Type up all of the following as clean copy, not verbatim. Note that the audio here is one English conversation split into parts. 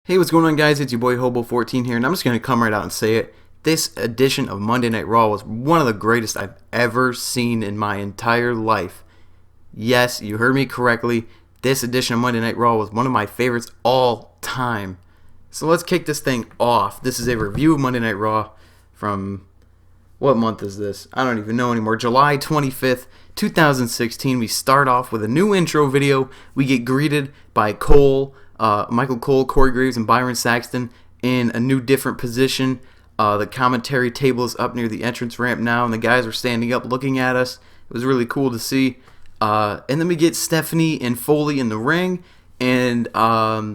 Hey, what's going on, guys? It's your boy Hobo14 here, and I'm just going to come right out and say it. This edition of Monday Night Raw was one of the greatest I've ever seen in my entire life. Yes, you heard me correctly. This edition of Monday Night Raw was one of my favorites all time. So let's kick this thing off. This is a review of Monday Night Raw from, what month is this? I don't even know anymore. July 25th, 2016. We start off with a new intro video. We get greeted by Michael Cole, Corey Graves, and Byron Saxton in a new different position. The commentary table is up near the entrance ramp now, and the guys are standing up looking at us. It was really cool to see. And then we get Stephanie and Foley in the ring, and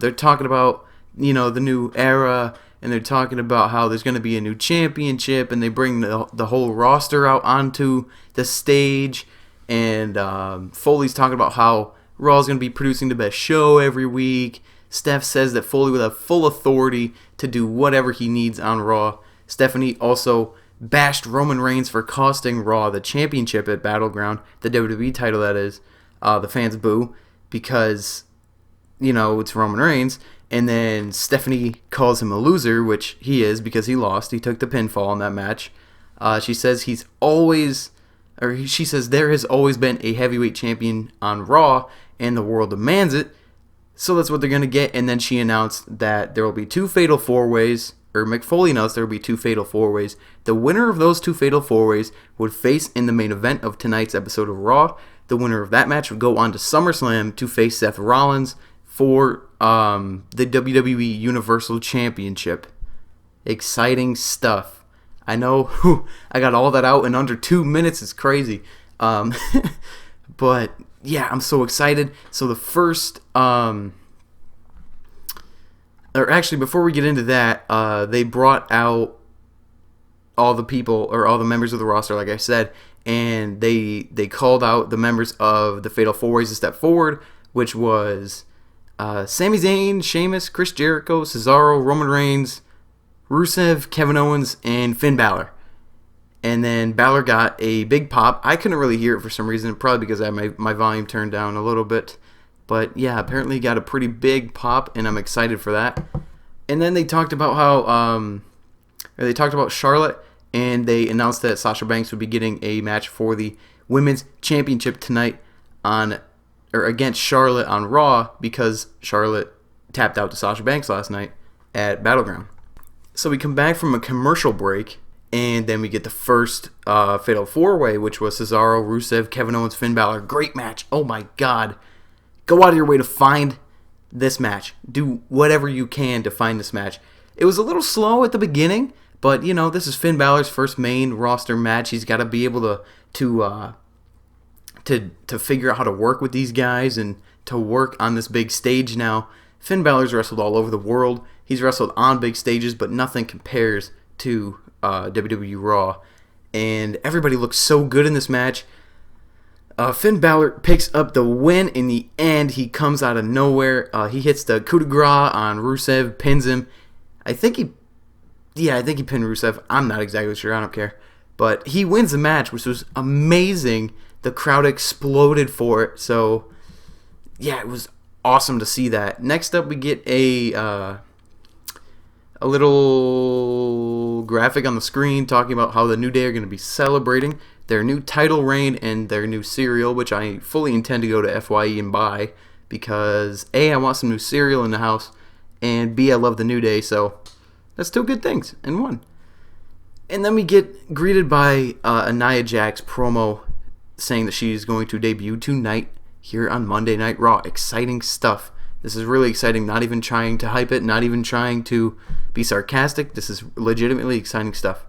they're talking about, the new era, and they're talking about how there's going to be a new championship, and they bring the whole roster out onto the stage, and Foley's talking about how Raw's going to be producing the best show every week. Steph says that Foley will have full authority to do whatever he needs on Raw. Stephanie also bashed Roman Reigns for costing Raw the championship at Battleground, the WWE title that is. The fans boo because, it's Roman Reigns. And then Stephanie calls him a loser, which he is because he lost. He took the pinfall in that match. She says she says there has always been a heavyweight champion on Raw, and the world demands it. So that's what they're going to get. And then she announced that there will be two fatal four-ways, or Mick Foley announced there will be two fatal four-ways. The winner of those two fatal four-ways would face in the main event of tonight's episode of Raw. The winner of that match would go on to SummerSlam to face Seth Rollins for the WWE Universal Championship. Exciting stuff. I know, I got all that out in under 2 minutes. It's crazy. But yeah, I'm so excited. So the first, or actually before we get into that, they brought out all the people, or all the members of the roster, like I said, and they called out the members of the Fatal 4-Ways to step forward, which was Sami Zayn, Sheamus, Chris Jericho, Cesaro, Roman Reigns, Rusev, Kevin Owens, and Finn Balor. And then Balor got a big pop. I couldn't really hear it for some reason, probably because I had my volume turned down a little bit. But yeah, apparently he got a pretty big pop, and I'm excited for that. And then they talked about Charlotte, and they announced that Sasha Banks would be getting a match for the Women's Championship tonight against Charlotte on Raw, because Charlotte tapped out to Sasha Banks last night at Battleground. So we come back from a commercial break, and then we get the first Fatal 4-Way, which was Cesaro, Rusev, Kevin Owens, Finn Balor. Great match. Oh my God. Go out of your way to find this match. Do whatever you can to find this match. It was a little slow at the beginning, but this is Finn Balor's first main roster match. He's got to be able to figure out how to work with these guys and to work on this big stage now. Finn Balor's wrestled all over the world. He's wrestled on big stages, but nothing compares to WWE Raw. And everybody looks so good in this match. Finn Balor picks up the win in the end. He comes out of nowhere. He hits the coup de grace on Rusev, pins him. I think he pinned Rusev. I'm not exactly sure. I don't care. But he wins the match, which was amazing. The crowd exploded for it. So, yeah, it was awesome to see that. Next up, we get a little graphic on the screen talking about how the New Day are going to be celebrating their new title reign and their new cereal, which I fully intend to go to FYE and buy because A, I want some new cereal in the house, and B, I love the New Day, so that's two good things in one. And then we get greeted by a Nia Jax promo saying that she is going to debut tonight here on Monday Night Raw. Exciting stuff. This is really exciting. Not even trying to hype it, not even trying to be sarcastic. This is legitimately exciting stuff.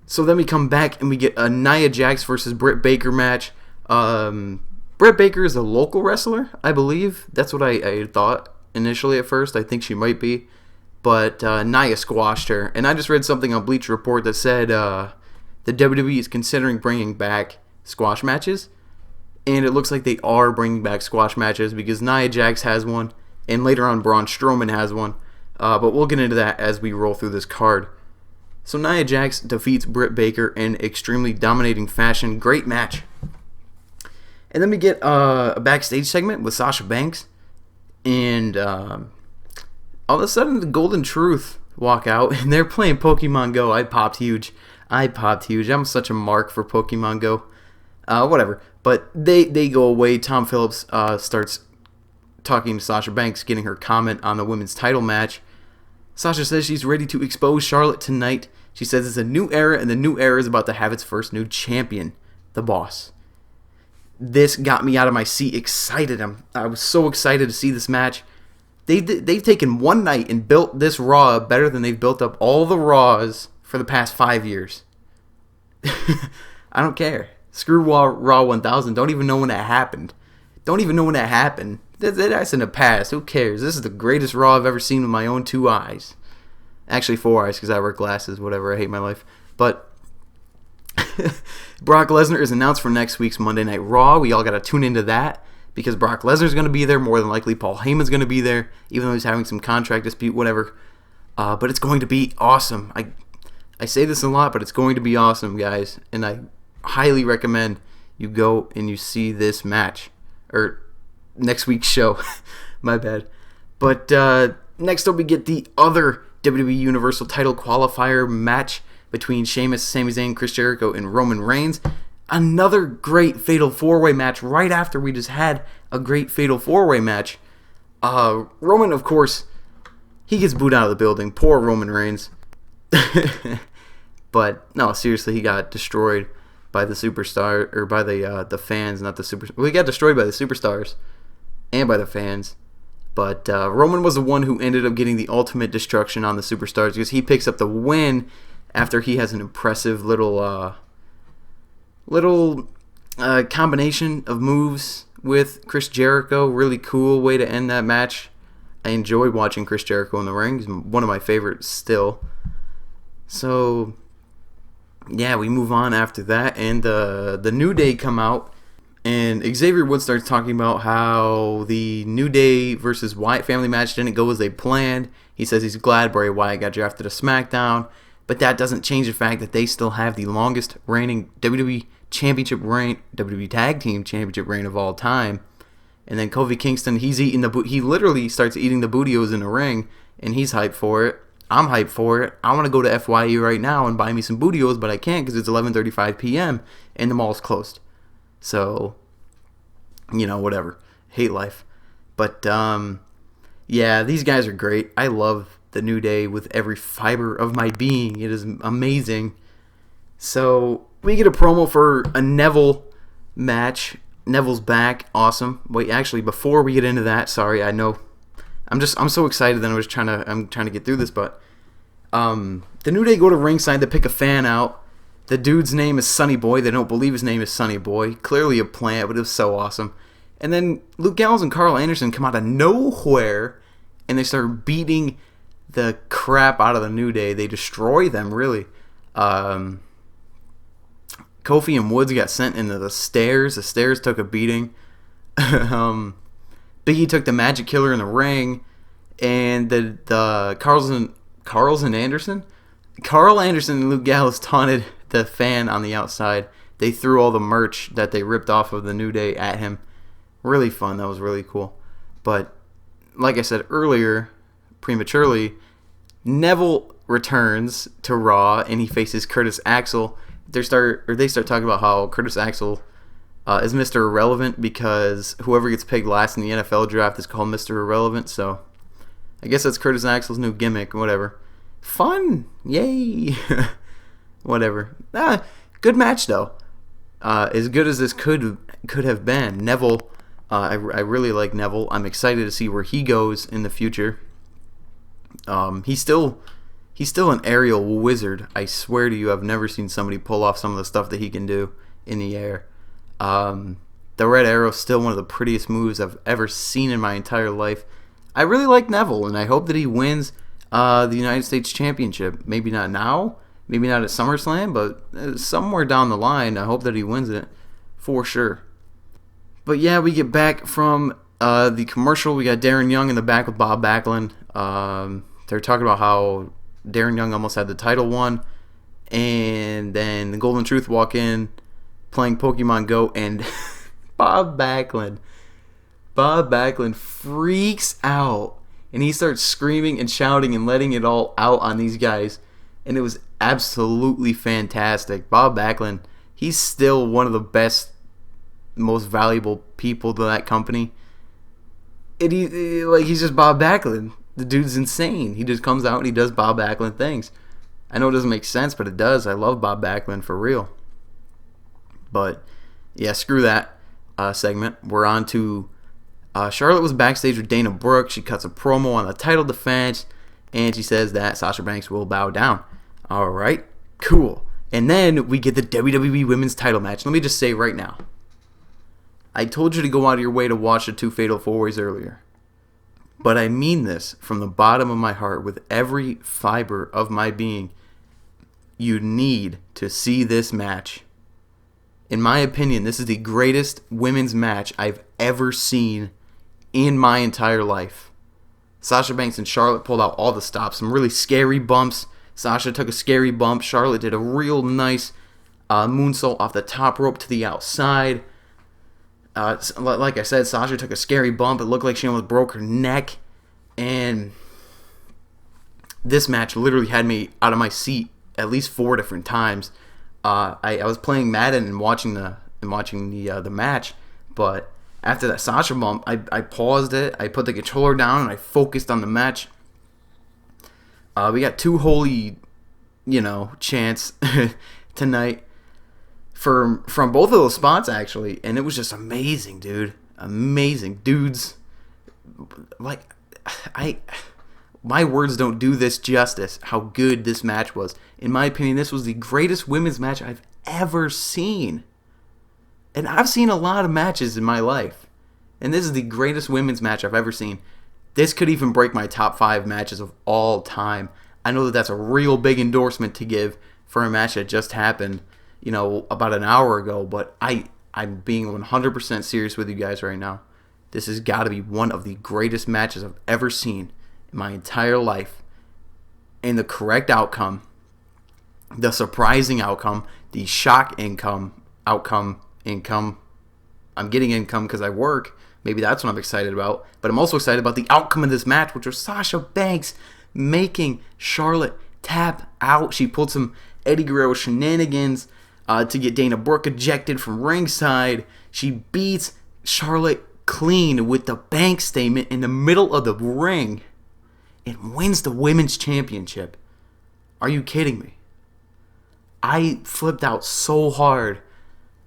So then we come back and we get a Nia Jax versus Britt Baker match. Britt Baker is a local wrestler, I believe. That's what I thought initially at first. I think she might be. But Nia squashed her. And I just read something on Bleacher Report that said the WWE is considering bringing back squash matches. And it looks like they are bringing back squash matches because Nia Jax has one, and later on Braun Strowman has one. But we'll get into that as we roll through this card. So Nia Jax defeats Britt Baker in extremely dominating fashion. Great match. And then we get a backstage segment with Sasha Banks. And All of a sudden, the Golden Truth walk out, and they're playing Pokemon Go. I popped huge. I'm such a mark for Pokemon Go. Whatever. But they go away. Tom Phillips starts talking to Sasha Banks, getting her comment on the women's title match. Sasha says she's ready to expose Charlotte tonight. She says it's a new era, and the new era is about to have its first new champion, the Boss. This got me out of my seat excited. I was so excited to see this match. They've taken one night and built this Raw better than they've built up all the Raws for the past 5 years. I don't care. Screw Raw 1000. Don't even know when that happened. That's in the past. Who cares? This is the greatest Raw I've ever seen with my own 2 eyes. Actually 4 eyes because I wear glasses. Whatever. I hate my life. But Brock Lesnar is announced for next week's Monday Night Raw. We all got to tune into that because Brock Lesnar's going to be there. More than likely, Paul Heyman's going to be there, even though he's having some contract dispute, whatever. But it's going to be awesome. I say this a lot, but it's going to be awesome, guys. And I highly recommend you go and you see this match. Or next week's show. My bad. But next up, we get the other WWE Universal title qualifier match between Sheamus, Sami Zayn, Chris Jericho, and Roman Reigns. Another great Fatal 4-Way match right after we just had a great Fatal 4-Way match. Roman, of course, he gets booed out of the building. Poor Roman Reigns. But, no, seriously, he got destroyed by the superstar, or by the fans, not the super. Well, he got destroyed by the superstars and by the fans. But Roman was the one who ended up getting the ultimate destruction on the superstars because he picks up the win after he has an impressive little combination of moves with Chris Jericho. Really cool way to end that match. I enjoyed watching Chris Jericho in the ring. He's one of my favorites still. So, yeah, we move on after that. And the New Day come out. And Xavier Woods starts talking about how the New Day versus Wyatt family match didn't go as they planned. He says he's glad Bray Wyatt got drafted to SmackDown. But that doesn't change the fact that they still have the longest reigning WWE Championship reign, WWE Tag Team Championship reign of all time. And then Kofi Kingston, he literally starts eating the bootios in the ring, and he's hyped for it. I'm hyped for it. I want to go to FYE right now and buy me some bootios, but I can't because it's 11:35 p.m. and the mall's closed. So, whatever. Hate life. But, yeah, these guys are great. I love the New Day with every fiber of my being. It is amazing. So, we get a promo for a Neville match. Neville's back. Awesome. Wait, actually, before we get into that, sorry, I know. I'm so excited that I'm trying to get through this, but the New Day go to ringside to pick a fan out. The dude's name is Sonny Boy. They don't believe his name is Sonny Boy. Clearly a plant, but it was so awesome. And then Luke Gallows and Carl Anderson come out of nowhere, and they start beating the crap out of the New Day. They destroy them, really. Kofi and Woods got sent into the stairs. The stairs took a beating. Biggie took the Magic Killer in the ring, and the Carl Anderson and Luke Gallows taunted the fan on the outside. They threw all the merch that they ripped off of the New Day at him. Really fun. That was really cool. But like I said earlier, prematurely, Neville returns to Raw and he faces Curtis Axel. They start talking about how Curtis Axel is Mr. Irrelevant because whoever gets picked last in the NFL draft is called Mr. Irrelevant. So I guess that's Curtis Axel's new gimmick. Whatever. Fun. Yay. Whatever. Good match though. As good as this could have been. Neville. I really like Neville. I'm excited to see where he goes in the future. He's still an aerial wizard. I swear to you, I've never seen somebody pull off some of the stuff that he can do in the air. The Red Arrow is still one of the prettiest moves I've ever seen in my entire life. I really like Neville, and I hope that he wins the United States Championship. Maybe not now, maybe not at SummerSlam, but somewhere down the line, I hope that he wins it for sure. But yeah, we get back from the commercial. We got Darren Young in the back with Bob Backlund. They're talking about how Darren Young almost had the title won. And then the Golden Truth walk in playing Pokemon Go. And Bob Backlund freaks out. and he starts screaming and shouting and letting it all out on these guys, and it was absolutely fantastic. Bob Backlund, he's still one of the best, most valuable people to that company. And he's just Bob Backlund. The dude's insane. He just comes out and he does Bob Backlund things. I know it doesn't make sense, but it does. I love Bob Backlund for real. But yeah, screw that segment. We're on to Charlotte was backstage with Dana Brooke. She cuts a promo on the title defense, and she says that Sasha Banks will bow down. All right, cool. And then we get the WWE Women's title match. Let me just say right now, I told you to go out of your way to watch the 2 Fatal 4-Ways earlier. But I mean this from the bottom of my heart with every fiber of my being. You need to see this match. In my opinion, this is the greatest women's match I've ever seen in my entire life. Sasha Banks and Charlotte pulled out all the stops. Some really scary bumps. Sasha took a scary bump. Charlotte did a real nice moonsault off the top rope to the outside. Like I said, Sasha took a scary bump. It looked like she almost broke her neck. And this match literally had me out of my seat at least 4 different times. I was playing Madden and watching the match, but after that Sasha bump, I paused it. I put the controller down and I focused on the match. We got 2 holy, chants tonight from both of those spots actually, and it was just amazing, dude. Amazing dudes. Like my words don't do this justice. How good this match was. In my opinion, this was the greatest women's match I've ever seen. And I've seen a lot of matches in my life, and this is the greatest women's match I've ever seen. This could even break my top 5 matches of all time. I know that that's a real big endorsement to give for a match that just happened, about an hour ago, but I'm being 100% serious with you guys right now. This has got to be one of the greatest matches I've ever seen in my entire life. And the correct outcome, the surprising outcome, the shock outcome. I'm getting income because I work. Maybe that's what I'm excited about. But I'm also excited about the outcome of this match, which was Sasha Banks making Charlotte tap out. She pulled some Eddie Guerrero shenanigans to get Dana Brooke ejected from ringside. She beats Charlotte clean with the bank statement in the middle of the ring and wins the women's championship. Are you kidding me? I flipped out so hard,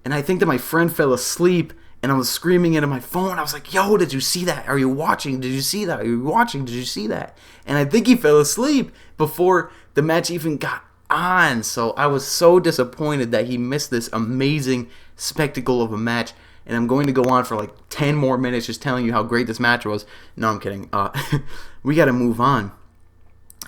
and I think that my friend fell asleep, and I was screaming into my phone. I was like, yo, did you see that? Are you watching? Did you see that? Are you watching? Did you see that? And I think he fell asleep before the match even got on. So I was so disappointed that he missed this amazing spectacle of a match. And I'm going to go on for like 10 more minutes just telling you how great this match was. No, I'm kidding. We got to move on.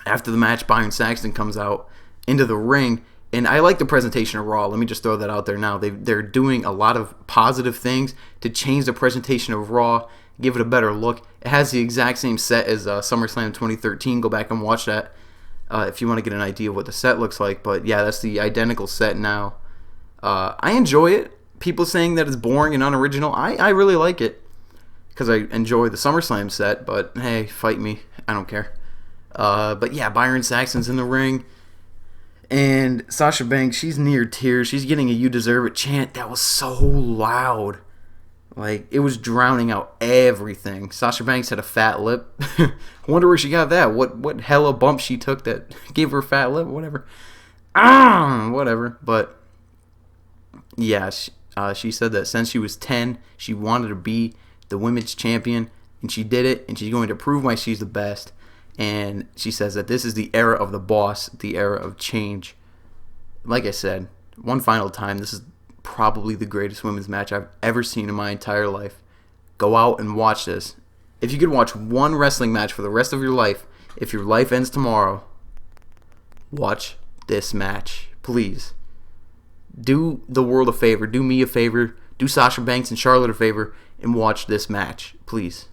After the match, Byron Saxton comes out into the ring. And I like the presentation of Raw. Let me just throw that out there now. They're doing a lot of positive things to change the presentation of Raw, give it a better look. It has the exact same set as SummerSlam 2013. Go back and watch that if you want to get an idea of what the set looks like. But yeah, that's the identical set now. I enjoy it. People saying that it's boring and unoriginal. I really like it because I enjoy the SummerSlam set. But hey, fight me. I don't care. But yeah, Byron Saxton's in the ring. And Sasha Banks, she's near tears. She's getting a "You Deserve It" chant that was so loud. Like, it was drowning out everything. Sasha Banks had a fat lip. I wonder where she got that. What hella bump she took that gave her a fat lip? Whatever. Whatever. But, yeah, she said that since she was 10, she wanted to be the women's champion. And she did it. And she's going to prove why she's the best. And she says that this is the era of the boss, the era of change. Like I said, one final time, this is probably the greatest women's match I've ever seen in my entire life. Go out and watch this. If you could watch one wrestling match for the rest of your life, if your life ends tomorrow, watch this match. Please. Do the world a favor. Do me a favor. Do Sasha Banks and Charlotte a favor and watch this match. Please.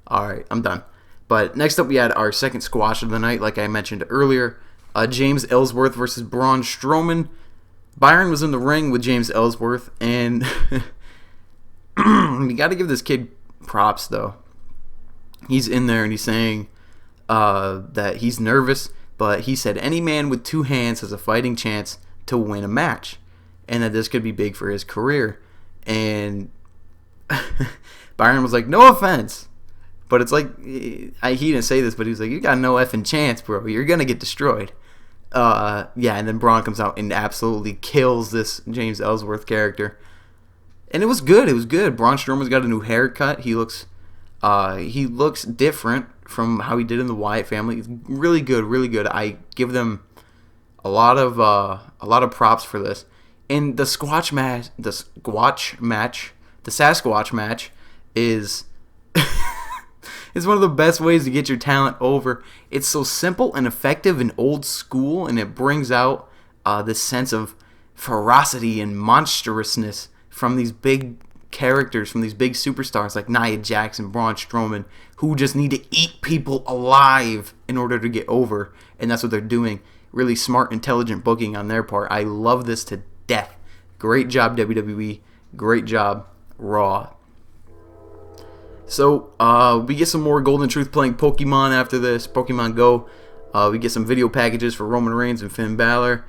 Alright, I'm done. But next up, we had our second squash of the night, like I mentioned earlier. James Ellsworth versus Braun Strowman. Byron was in the ring with James Ellsworth, and you got to give this kid props, though. He's in there and he's saying that he's nervous, but he said any man with 2 hands has a fighting chance to win a match, and that this could be big for his career. And Byron was like, no offense, but it's like, he didn't say this, but he was like, you got no effing chance, bro. You're going to get destroyed. And then Braun comes out and absolutely kills this James Ellsworth character. And it was good. It was good. Braun Strowman's got a new haircut. He looks different from how he did in the Wyatt family. It's really good, really good. I give them a lot of props for this. And the Sasquatch match is is one of the best ways to get your talent over. It's so simple and effective and old school, and it brings out this sense of ferocity and monstrousness from these big characters, from these big superstars like Nia Jax and Braun Strowman, who just need to eat people alive in order to get over, and that's what they're doing. Really smart, intelligent booking on their part. I love this to death. Great job, WWE. Great job, Raw. So, we get some more Golden Truth playing Pokemon after this, Pokemon Go. We get some video packages for Roman Reigns and Finn Balor.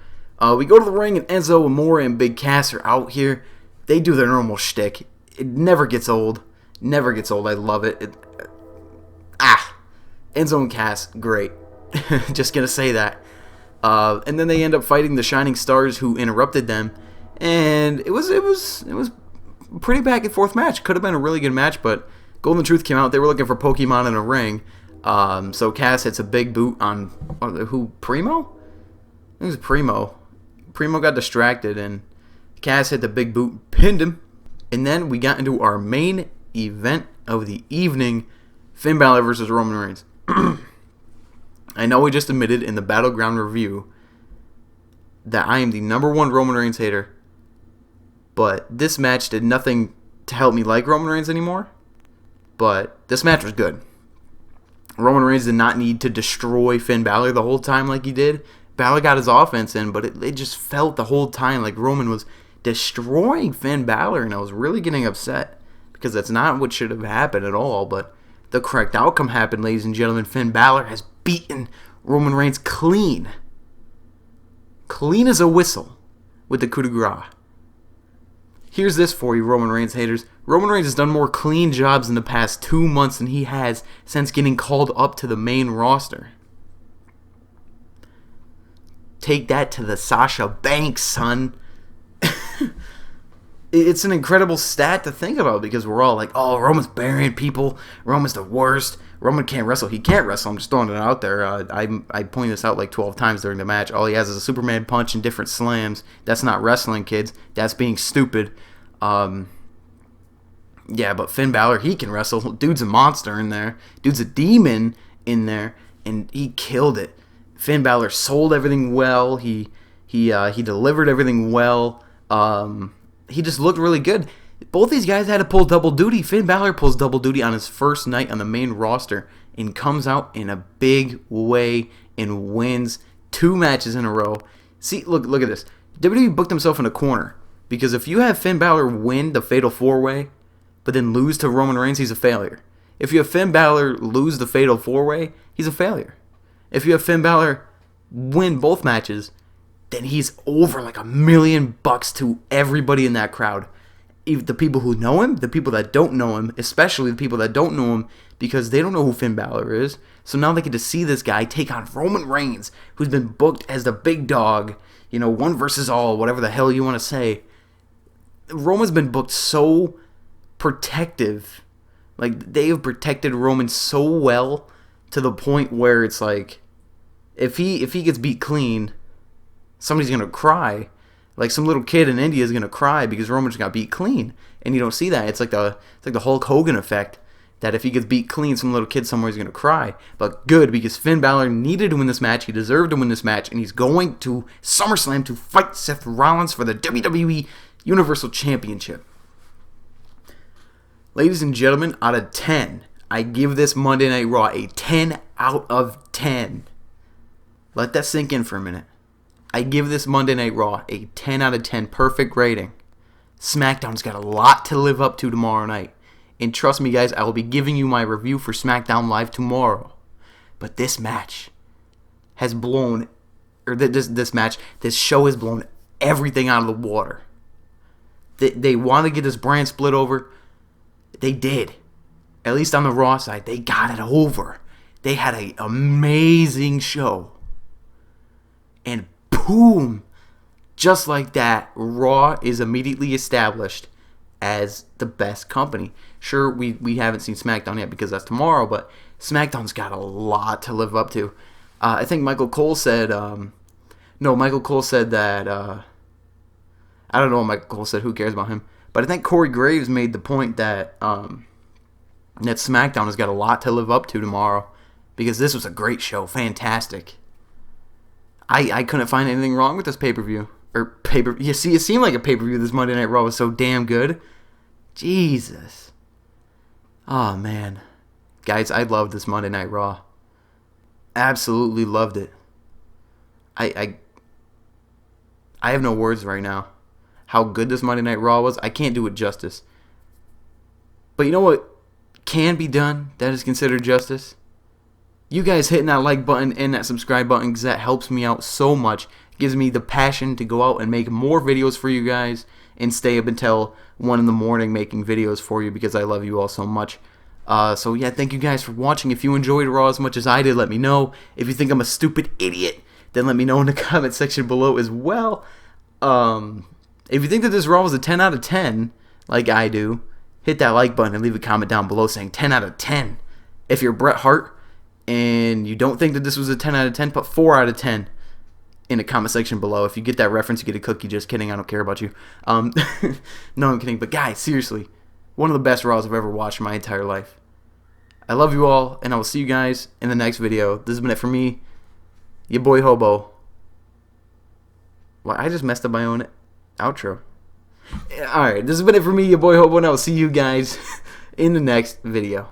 We go to the ring, and Enzo Amore and Big Cass are out here. They do their normal shtick. It never gets old. Never gets old. I love it. Enzo and Cass, great. Just gonna say that. And then they end up fighting the Shining Stars, who interrupted them. And it was pretty back and forth match. Could have been a really good match, but Golden Truth came out. They were looking for Pokemon in a ring. So Cass hits a big boot on who? Primo? I think it was Primo. Primo got distracted, and Cass hit the big boot, pinned him. And then we got into our main event of the evening, Finn Balor versus Roman Reigns. I know we just admitted in the Battleground review that I am the #1 Roman Reigns hater, but this match did nothing to help me like Roman Reigns anymore. But this match was good. Roman Reigns did not need to destroy Finn Balor the whole time like he did. Balor got his offense in, but it just felt the whole time like Roman was destroying Finn Balor, and I was really getting upset because that's not what should have happened at all. But the correct outcome happened, ladies and gentlemen. Finn Balor has beaten Roman Reigns clean as a whistle with the coup de grace. Here's this for you, Roman Reigns haters. Roman Reigns has done more clean jobs in the past 2 months than he has since getting called up to the main roster. Take that to the Sasha Banks, son. It's an incredible stat to think about because we're all like, oh, Roman's burying people. Roman's the worst. Roman can't wrestle. He can't wrestle. I'm just throwing it out there. I pointed this out like 12 times during the match. All he has is a Superman punch and different slams. That's not wrestling, kids. That's being stupid. Yeah, but Finn Balor, he can wrestle. Dude's a monster in there. Dude's a demon in there, and he killed it. Finn Balor sold everything well. He delivered everything well. He just looked really good. Both these guys had to pull double duty. Finn Balor pulls double duty on his first night on the main roster and comes out in a big way and wins 2 matches in a row. See, look at this. WWE booked himself in a corner because if you have Finn Balor win the Fatal 4-Way but then lose to Roman Reigns, he's a failure. If you have Finn Balor lose the Fatal 4-Way, he's a failure. If you have Finn Balor win both matches, then he's over like $1 million to everybody in that crowd. Even the people who know him, the people that don't know him, especially the people that don't know him because they don't know who Finn Balor is. So now they get to see this guy take on Roman Reigns, who's been booked as the big dog, one versus all, whatever the hell you want to say. Roman's been booked so protective. Like, they have protected Roman so well to the point where it's like, if he gets beat clean, somebody's going to cry. Like some little kid in India is going to cry because Roman just got beat clean. And you don't see that. It's like the Hulk Hogan effect that if he gets beat clean, some little kid somewhere is going to cry. But good, because Finn Balor needed to win this match. He deserved to win this match. And he's going to SummerSlam to fight Seth Rollins for the WWE Universal Championship. Ladies and gentlemen, out of 10, I give this Monday Night Raw a 10 out of 10. Let that sink in for a minute. I give this Monday Night Raw a 10 out of 10 perfect rating. SmackDown's got a lot to live up to tomorrow night. And trust me, guys, I will be giving you my review for SmackDown Live tomorrow. But this match has blown, or this show has blown everything out of the water. They want to get this brand split over. They did. At least on the Raw side, they got it over. They had an amazing show. And boom, just like that, Raw is immediately established as the best company. Sure, we haven't seen SmackDown yet because that's tomorrow, but SmackDown's got a lot to live up to. I think Michael Cole said, Michael Cole said that, I don't know what Michael Cole said, who cares about him, but I think Corey Graves made the point that SmackDown has got a lot to live up to tomorrow, because this was a great show, fantastic. I couldn't find anything wrong with this pay-per-view. You see, it seemed like a pay-per-view. This Monday Night Raw was so damn good. Jesus. Oh, man. Guys, I loved this Monday Night Raw. Absolutely loved it. I have no words right now. How good this Monday Night Raw was, I can't do it justice. But you know what can be done that is considered justice? You guys hitting that like button and that subscribe button, because that helps me out so much. It gives me the passion to go out and make more videos for you guys and stay up until 1 in the morning making videos for you, because I love you all so much. So yeah, thank you guys for watching. If you enjoyed Raw as much as I did, let me know. If you think I'm a stupid idiot, then let me know in the comment section below as well. If you think that this Raw was a 10 out of 10, like I do, hit that like button and leave a comment down below saying 10 out of 10. If you're Bret Hart and you don't think that this was a 10 out of 10, put 4 out of 10 in the comment section below. If you get that reference, you get a cookie. Just kidding, I don't care about you. No, I'm kidding. But guys, seriously, one of the best Raws I've ever watched in my entire life. I love you all, and I will see you guys in the next video. This has been it for me, your boy Hobo. Well, I just messed up my own outro. Alright, this has been it for me, your boy Hobo, and I will see you guys in the next video.